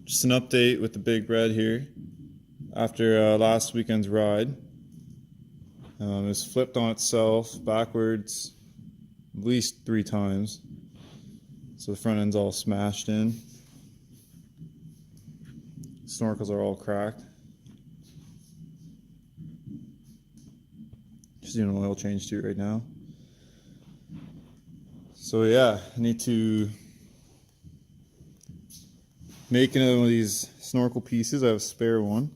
Just an update with the Big Red here. After last weekend's ride, it was flipped on itself backwards at least 3 times. So the front end's all smashed in. Snorkels are all cracked. Just doing an oil change to it right now. So yeah, I need to make one of these snorkel pieces. I have a spare one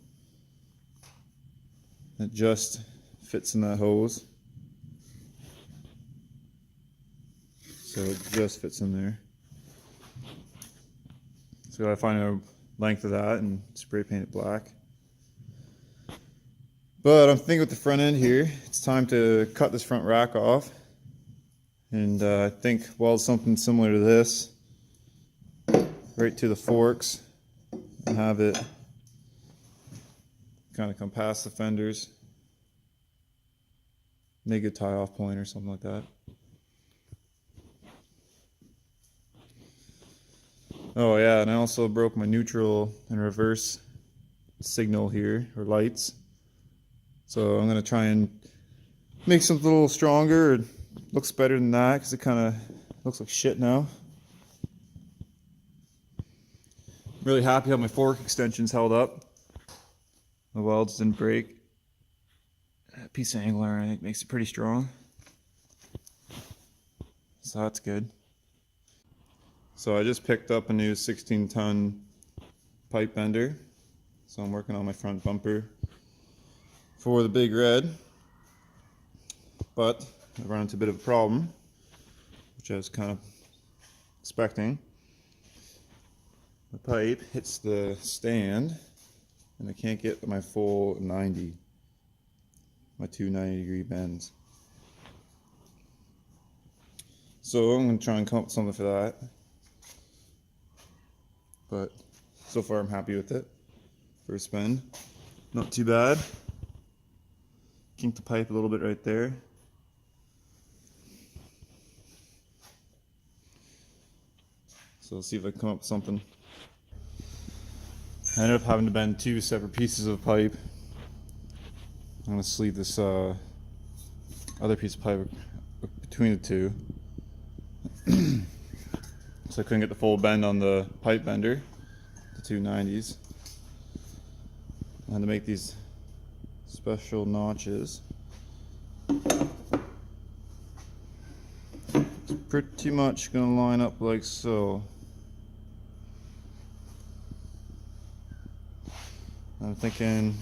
that just fits in that hose. So it just fits in there. So I find a length of that and spray paint it black. But I'm thinking with the front end here, it's time to cut this front rack off. And I think weld something similar to this right to the forks and have it kind of come past the fenders. Make a tie off point or something like that. Oh yeah, and I also broke my neutral and reverse signal here, or lights. So I'm going to try and make something a little stronger. It looks better than that because it kind of looks like shit now. I'm really happy how my fork extensions held up. The welds didn't break. That piece of angle iron I think makes it pretty strong. So that's good. So I just picked up a new 16-ton pipe bender. So I'm working on my front bumper for the Big Red. But I run into a bit of a problem, which I was kind of expecting. The pipe hits the stand and I can't get my full 90, my two 90-degree bends. So I'm going to try and come up with something for that. But so far I'm happy with it. First spin, not too bad. Kink the pipe a little bit right there. So let's see if I can come up with something. I ended up having to bend 2 separate pieces of pipe. I'm going to sleeve this other piece of pipe between the two. So I couldn't get the full bend on the pipe bender, the two 90s. I had to make these special notches. It's pretty much going to line up like so. I'm thinking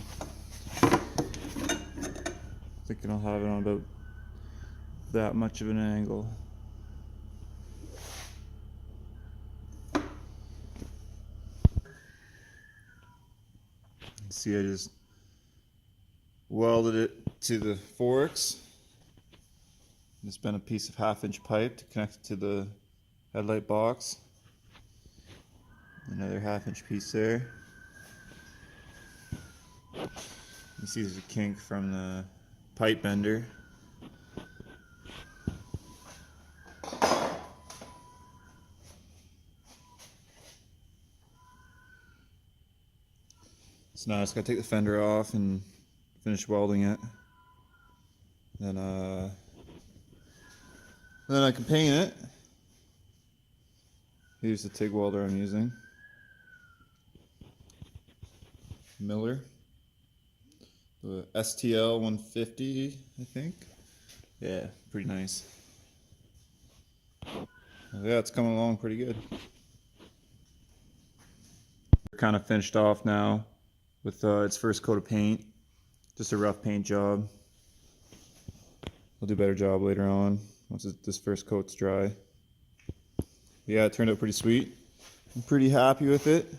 I'll have it on about that much of an angle. See, I just welded it to the forks. Just bent a piece of 1/2-inch pipe to connect it to the headlight box. Another 1/2-inch piece there. You see there's a kink from the pipe bender. So now I just gotta take the fender off and finish welding it. Then I can paint it. Here's the TIG welder I'm using. Miller. The STL 150, I think. Yeah, pretty nice. Yeah, it's coming along pretty good. We're kind of finished off now with its first coat of paint. Just a rough paint job. I'll do a better job later on once this first coat's dry. Yeah, it turned out pretty sweet. I'm pretty happy with it.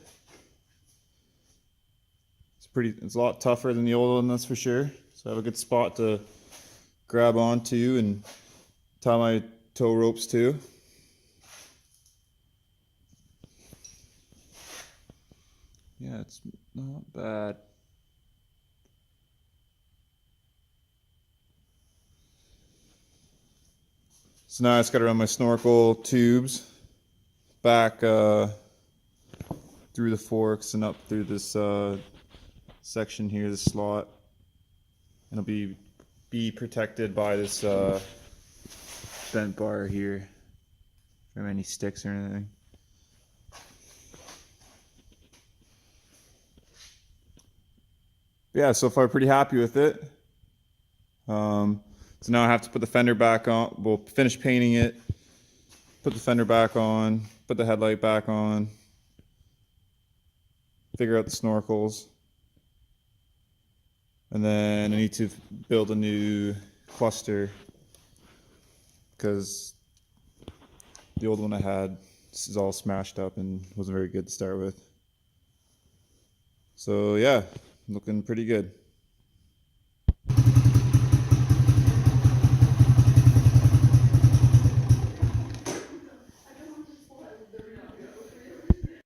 It's a lot tougher than the old one, that's for sure. So I have a good spot to grab onto and tie my tow ropes to. Yeah, it's not bad. So now I just got to run my snorkel tubes back to through the forks and up through this section here, this slot. And it'll be protected by this bent bar here from any sticks or anything. Yeah, so far pretty happy with it. So now I have to put the fender back on. We'll finish painting it, put the fender back on, put the headlight back on, figure out the snorkels, and then I need to build a new cluster because the old one I had, this is all smashed up and wasn't very good to start with. So yeah, looking pretty good.